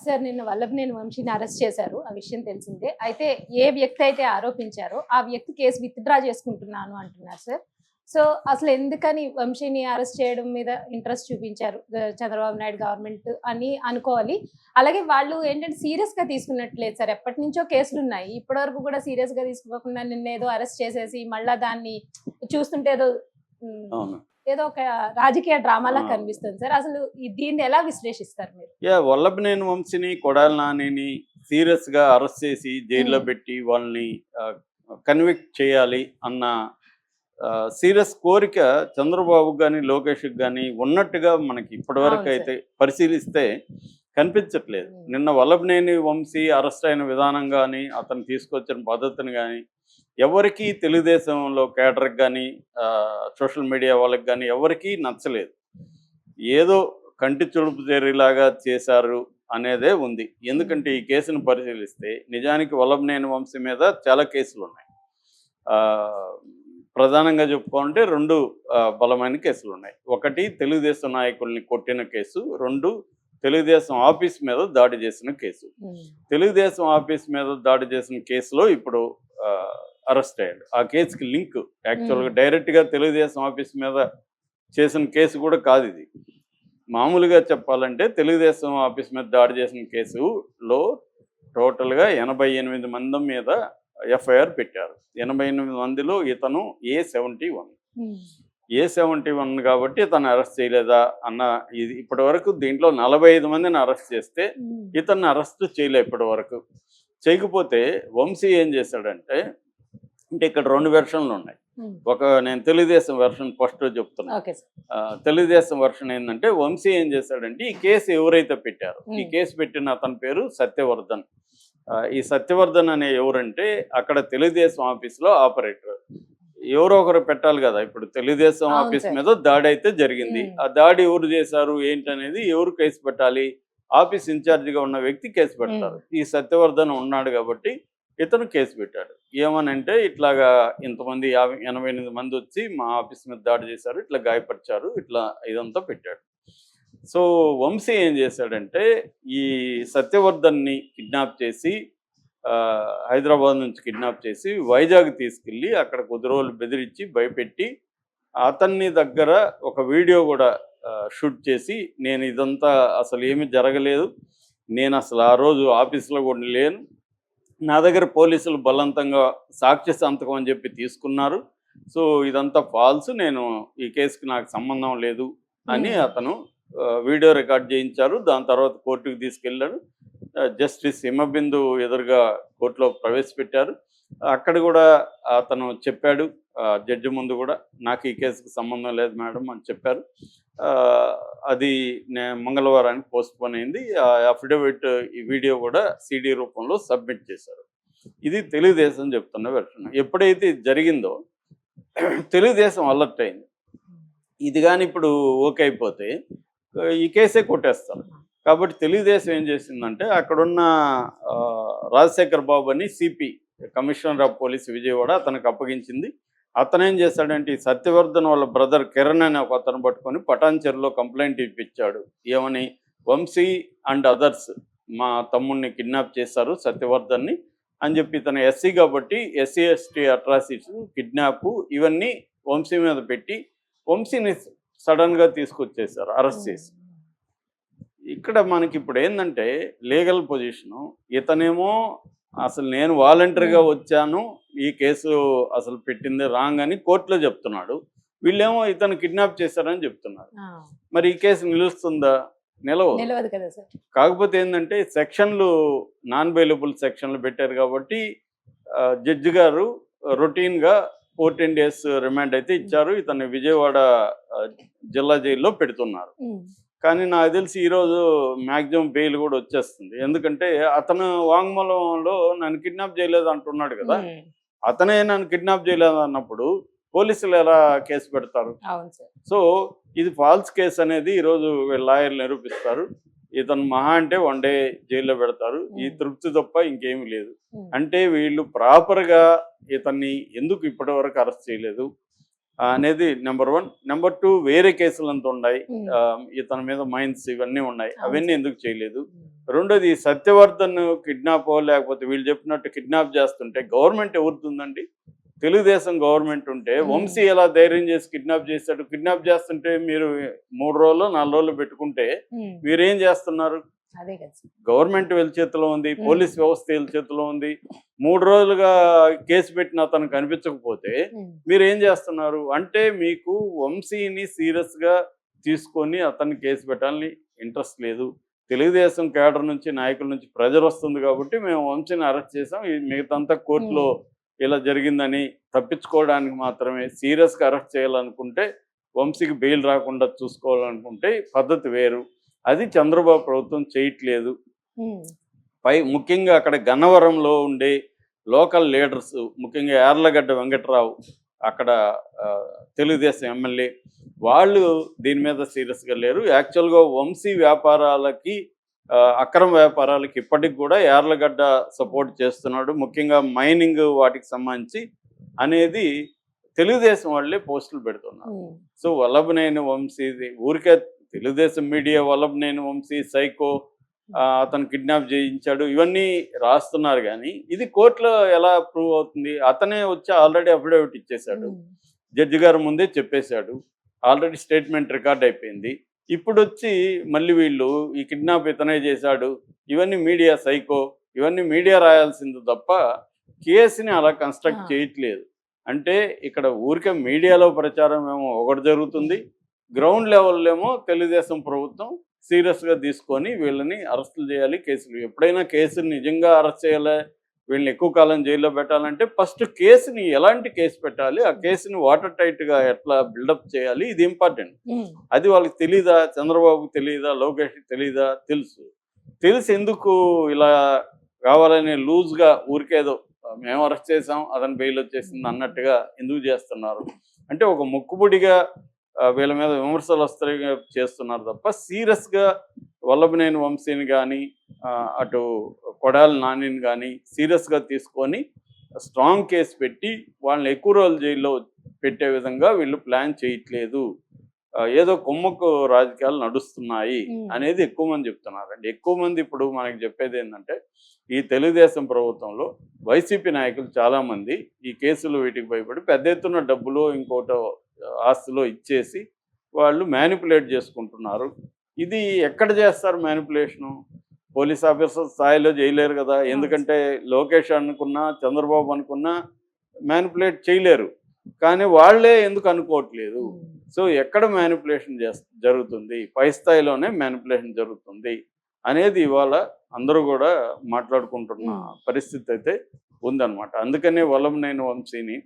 Sir నిన్న వల్లభనేని వంశీని arrest చేశారు. ఆ విషయం తెలిసిందే. అయితే ఏ వ్యక్తి అయితే ఆరోపించారో ఆ వ్యక్తి కేసు విత్‌డ్రా చేసుకుంటున్నాను అంటున్నారు సార్. సో, అసలు ఎందుకని వంశీని అరెస్ట్ చేయడం మీద ఇంట్రెస్ట్ చూపించారు చంద్రబాబు నాయుడు గవర్నమెంట్ అని అనుకోవాలి. అలాగే వాళ్ళు ఏంటంటే సీరియస్‌గా తీసుకున్నట్లేదు సార్. ఎప్పటినుంచో కేసులున్నాయి. ఇప్పటివరకు కూడా సీరియస్‌గా తీసుకోకుండా నిన్నేదో అరెస్ట్ చేసేసి మళ్ళా దాన్ని చూస్తుంటే ఏదో హ్మ్. ఏదో ఒక రాజకీయ డ్రామాలా కనిపిస్తుంది సార్. అసలు దీన్ని ఎలా విశ్లేషిస్తారు మీరు? వల్లభనేని వంశీని, కొడాలి నానిని సీరియస్‌గా అరెస్ట్ చేసి జైల్లో పెట్టి వాళ్ళని కన్విక్ట్ చేయాలి అన్న సీరియస్ కోరిక చంద్రబాబుకి గాని, లోకేష్‌కి గాని ఉన్నట్టుగా మనకి ఇప్పటివరకు అయితే పరిశీలిస్తే కనిపించట్లేదు. నిన్న వల్లభనేని వంశీ అరెస్ట్ అయిన విధానం గాని, అతను తీసుకొచ్చిన పద్ధతిని గాని ఎవరికీ తెలుగుదేశంలో కేడర్కి కానీ సోషల్ మీడియా వాళ్ళకి కానీ ఎవరికీ నచ్చలేదు. ఏదో కంటి చుడుపు చర్యలాగా చేశారు అనేదే ఉంది. ఎందుకంటే ఈ కేసును పరిశీలిస్తే నిజానికి వల్లభనేని వంశీ మీద చాలా కేసులు ఉన్నాయి. ప్రధానంగా చెప్పుకోవాలంటే 2 బలమైన కేసులు ఉన్నాయి. ఒకటి తెలుగుదేశం నాయకుల్ని కొట్టిన కేసు, 2 తెలుగుదేశం ఆఫీస్ మీద దాడి చేసిన కేసు. తెలుగుదేశం ఆఫీస్ మీద దాడి చేసిన కేసులో ఇప్పుడు అరెస్ట్ అయ్యాడు. ఆ కేసుకి లింక్ యాక్చువల్గా డైరెక్ట్గా తెలుగుదేశం ఆఫీస్ మీద చేసిన కేసు కూడా కాదు ఇది. మామూలుగా చెప్పాలంటే తెలుగుదేశం ఆఫీస్ మీద దాడి చేసిన కేసులో టోటల్గా 88 మంది మీద ఎఫ్ఐఆర్ పెట్టారు. 88 మందిలో ఇతను A71. A71 కాబట్టి ఇతను అరెస్ట్ చేయలేదా అన్న ఇది ఇప్పటి వరకు దీంట్లో 45 మందిని అరెస్ట్ చేస్తే ఇతన్ని అరెస్ట్ చేయలే ఇప్పటి వరకు. చేయకపోతే వంశీ ఏం చేశాడంటే, అంటే ఇక్కడ 2 వెర్షన్లు ఉన్నాయి. నేను తెలుగుదేశం వెర్షన్ ఫస్ట్ చెప్తున్నా. తెలుగుదేశం వెర్షన్ ఏంటంటే వంశీ ఏం చేశాడంటే ఈ కేసు ఎవరైతే పెట్టారో ఈ కేసు పెట్టిన అతని పేరు సత్యవర్ధన్. ఈ సత్యవర్ధన్ అనే ఎవరంటే అక్కడ తెలుగుదేశం ఆఫీస్లో ఆపరేటర్. ఎవరో ఒకరు పెట్టాలి కదా. ఇప్పుడు తెలుగుదేశం ఆఫీస్ మీద దాడి అయితే జరిగింది. ఆ దాడి ఎవరు చేశారు ఏంటనేది ఎవరు కేసు పెట్టాలి? ఆఫీస్ ఇన్ఛార్జిగా ఉన్న వ్యక్తి కేసు పెడతారు. ఈ సత్యవర్ధన్ ఉన్నాడు కాబట్టి ఇతను కేసు పెట్టాడు. ఏమనంటే ఇట్లాగా ఇంతమంది 88 మంది వచ్చి మా ఆఫీస్ మీద దాడి చేశారు, ఇట్లా గాయపరిచారు, ఇట్లా ఇదంతా పెట్టాడు. సో వంశీ ఏం చేశాడంటే ఈ సత్యవర్ధన్ని కిడ్నాప్ చేసి హైదరాబాద్ నుంచి కిడ్నాప్ చేసి వైజాగ్ తీసుకెళ్ళి అక్కడ కొద్ది రోజులు బెదిరించి భయపెట్టి అతన్ని దగ్గర ఒక వీడియో కూడా షూట్ చేసి నేను ఇదంతా అసలు ఏమీ జరగలేదు, నేను అసలు ఆ రోజు ఆఫీస్లో కూడా లేను, నా దగ్గర పోలీసులు బలవంతంగా సాక్ష్య సంతకం అని చెప్పి తీసుకున్నారు, సో ఇదంతా ఫాల్స్, నేను ఈ కేసుకి నాకు సంబంధం లేదు అని అతను వీడియో రికార్డ్ చేయించారు. దాని తర్వాత కోర్టుకు తీసుకెళ్ళాడు. జస్టిస్ హిమబిందు ఎదురుగా కోర్టులో ప్రవేశపెట్టారు. అక్కడ కూడా అతను చెప్పాడు జడ్జి ముందు కూడా, నాకు ఈ కేసుకు సంబంధం లేదు మేడం అని చెప్పారు. అది మంగళవారానికి పోస్ట్పోన్ అయింది. ఆ అఫిడవిట్ ఈ వీడియో కూడా CD రూపంలో సబ్మిట్ చేశారు. ఇది తెలుగుదేశం చెప్తున్న వెర్షన్. ఎప్పుడైతే ఇది జరిగిందో తెలుగుదేశం అలర్ట్ అయింది. ఇది కానీ ఇప్పుడు ఓకే అయిపోతే ఈ కేసే కొట్టేస్తారు. కాబట్టి తెలుగుదేశం ఏం చేసిందంటే అక్కడున్న రాజశేఖర్ బాబు అని CP, commissioner of police Vijayawada, అతనికి అప్పగించింది. అతనేం చేశాడంటే ఈ సత్యవర్ధన్ వాళ్ళ బ్రదర్ కిరణ్ అని ఒక అతను పట్టుకొని పటాన్చెరులో కంప్లైంట్ ఇప్పించాడు. ఏమని, వంశీ అండ్ అదర్స్ మా తమ్ముడిని కిడ్నాప్ చేశారు సత్యవర్ధన్ని అని చెప్పి, ఇతను ఎస్సీ కాబట్టి SC ST అట్రాసిటీస్, కిడ్నాప్ ఇవన్నీ వంశీ మీద పెట్టి వంశీని సడన్గా తీసుకొచ్చేసారు అరెస్ట్ చేసి. ఇక్కడ మనకి ఇప్పుడు ఏంటంటే లీగల్ పొజిషను, ఇతనేమో అసలు నేను వాలంటరీగా వచ్చాను, ఈ కేసు అసలు పెట్టింది రాంగ్ అని కోర్టులో చెప్తున్నాడు. వీళ్ళేమో ఇతను కిడ్నాప్ చేశారని చెప్తున్నారు. మరి ఈ కేసు నిలుస్తుందా? నిలవదు కదా సార్. కాకపోతే ఏంటంటే సెక్షన్లు నాన్ బెయిలబుల్ సెక్షన్లు పెట్టారు కాబట్టి జడ్జి గారు రొటీన్గా 14 days రిమాండ్ అయితే ఇచ్చారు. ఇతన్ని విజయవాడ జిల్లా జైల్లో పెడుతున్నారు. కానీ నాకు తెలిసి ఈరోజు మ్యాక్సిమం బెయిల్ కూడా వచ్చేస్తుంది. ఎందుకంటే అతను వాంగ్మూలంలో నన్ను కిడ్నాప్ చేయలేదు అంటున్నాడు కదా. అతనే నన్ను కిడ్నాప్ చేయలేదు అన్నప్పుడు పోలీసులు ఎలా కేసు పెడతారు? సో ఇది ఫాల్స్ కేసు అనేది ఈరోజు లాయర్లు నిరూపిస్తారు. ఇతను మహా అంటే 1 day జైల్లో పెడతారు. ఈ తృప్తి తప్ప ఇంకేమీ లేదు. అంటే వీళ్ళు ప్రాపర్గా ఇతన్ని ఎందుకు ఇప్పటి వరకు అరెస్ట్ చేయలేదు, అనేది నెంబర్ 1. నెంబర్ 2, వేరే కేసులు అంత ఉన్నాయి. ఉమ్, ఇతని మీద మైన్స్ ఇవన్నీ ఉన్నాయి, అవును అవన్నీ సార్. ఎందుకు చేయలేదు? ఉమ్, రెండోది, సత్యవర్ధన్ కిడ్నాప్ లేకపోతే వీళ్ళు చెప్పినట్టు కిడ్నాప్ చేస్తుంటే గవర్నమెంట్ ఎవరుతుందండి? తెలుగుదేశం గవర్నమెంట్ ఉంటే వంశీ ఎలా ధైర్యం చేసి కిడ్నాప్ చేశాడు? కిడ్నాప్ చేస్తుంటే మీరు 3 రోజులు 4 రోజులు పెట్టుకుంటే ఉమ్, మీరేం చేస్తున్నారు? అదే కదా సార్. గవర్నమెంట్ వీళ్ళ చేతిలో ఉంది, పోలీస్ వ్యవస్థ వీళ్ళ చేతిలో ఉంది. 3 రోజులుగా కేసు పెట్టిన అతను కనిపించకపోతే ఉమ్, మీరు ఏం చేస్తున్నారు? అంటే మీకు వంశీని సీరియస్గా తీసుకొని అతన్ని కేసు పెట్టాలని ఇంట్రెస్ట్ లేదు. తెలుగుదేశం కేడర్ నుంచి, నాయకుల నుంచి ప్రెజర్ వస్తుంది కాబట్టి మేము వంశీని అరెస్ట్ చేసాం, ఈ మిగతాంతా కోర్టులో ఇలా జరిగిందని తప్పించుకోవడానికి మాత్రమే. సీరియస్గా అరెస్ట్ చేయాలనుకుంటే, వంశీకి బెయిల్ రాకుండా చూసుకోవాలనుకుంటే పద్ధతి వేరు. అది చంద్రబాబు ప్రభుత్వం చేయట్లేదు. ఉమ్, ముఖ్యంగా అక్కడ గన్నవరంలో ఉండే లోకల్ లీడర్స్, ముఖ్యంగా యార్లగడ్డ వెంకట్రావు అక్కడ తెలుగుదేశం ఎమ్మెల్యే, వాళ్ళు దీని మీద సీరియస్గా లేరు. యాక్చువల్గా వంశీ వ్యాపారాలకి, అక్రమ వ్యాపారాలకి ఇప్పటికి కూడా యార్లగడ్డ సపోర్ట్ చేస్తున్నాడు. ముఖ్యంగా మైనింగ్ వాటికి సంబంధించి అనేది తెలుగుదేశం వాళ్ళే పోస్టులు పెడుతున్నారు. ఉమ్, సో వల్లభనేని వంశీది ఊరికే తెలుగుదేశం మీడియా వల్లభనేని వంశీ సైకో, అతను కిడ్నాప్ చేయించాడు, ఇవన్నీ రాస్తున్నారు. కానీ ఇది కోర్టులో ఎలా ప్రూవ్ అవుతుంది? అతనే వచ్చి ఆల్రెడీ అఫిడవిట్ ఇచ్చేశాడు, ఉమ్, జడ్జి గారి ముందే చెప్పేశాడు, ఆల్రెడీ స్టేట్మెంట్ రికార్డ్ అయిపోయింది. ఇప్పుడు వచ్చి మళ్ళీ వీళ్ళు ఈ కిడ్నాప్ ఇతనే చేశాడు, ఇవన్నీ మీడియా సైకో, ఇవన్నీ మీడియా రాయాల్సింది తప్ప కేసుని అలా కన్స్ట్రక్ట్ చేయట్లేదు. అంటే ఇక్కడ ఊరికే మీడియాలో ప్రచారం ఏమో ఒకటి జరుగుతుంది, గ్రౌండ్ లెవెల్లో ఏమో తెలుగుదేశం ప్రభుత్వం సీరియస్గా తీసుకొని వీళ్ళని అరెస్టులు చేయాలి, కేసులు. ఎప్పుడైనా కేసుని నిజంగా అరెస్ట్ చేయాలి, వీళ్ళని ఎక్కువ కాలం జైల్లో పెట్టాలంటే ఫస్ట్ కేసుని ఎలాంటి కేసు పెట్టాలి, ఆ కేసుని వాటర్ టైట్గా ఎట్లా బిల్డప్ చేయాలి, ఇది ఇంపార్టెంట్. ఉమ్, అది వాళ్ళకి తెలీదా? చంద్రబాబుకి తెలీదా? లోకేష్కి తెలీదా? తెలిసి ఎందుకు ఇలా కావాలని లూజ్గా ఊరికేదో మేము అరెస్ట్ చేసాం, అతని బెయిల్ వచ్చేసింది అన్నట్టుగా ఎందుకు చేస్తున్నారు? అంటే ఒక మొక్కుబడిగా వీళ్ళ మీద విమర్శలు వస్తాయి చేస్తున్నారు తప్ప సీరియస్గా వల్లభనేని వంశీని కానీ, అటు కొడాలి నానిని కానీ సీరియస్గా తీసుకొని స్ట్రాంగ్ కేసు పెట్టి వాళ్ళని ఎక్కువ రోజులు జైల్లో పెట్టే విధంగా వీళ్ళు ప్లాన్ చేయట్లేదు. ఏదో కొమ్మకు రాజకీయాలు నడుస్తున్నాయి అనేది ఎక్కువ మంది చెప్తున్నారండి. ఎక్కువ మంది ఇప్పుడు మనకి చెప్పేది ఏంటంటే, ఈ తెలుగుదేశం ప్రభుత్వంలో వైసీపీ నాయకులు చాలామంది ఈ కేసులు వీటికి భయపడి పెద్ద ఎత్తున డబ్బులో ఇంకోటో ఆస్తిలో ఇచ్చేసి వాళ్ళు మ్యానిపులేట్ చేసుకుంటున్నారు. ఇది ఎక్కడ చేస్తారు మ్యానిపులేషను? పోలీస్ ఆఫీసర్ స్థాయిలో చేయలేరు కదా, ఎందుకంటే లోకేష్ అనుకున్నా, చంద్రబాబు అనుకున్నా మ్యానిపులేట్ చేయలేరు. కానీ వాళ్ళే ఎందుకు అనుకోవట్లేదు? సో ఎక్కడ మ్యానిపులేషన్ జరుగుతుంది? పై స్థాయిలోనే మ్యానిపులేషన్ జరుగుతుంది అనేది ఇవాళ అందరూ కూడా మాట్లాడుకుంటున్న పరిస్థితి అయితే ఉందన్నమాట. అందుకనే వల్లభనేని వంశీని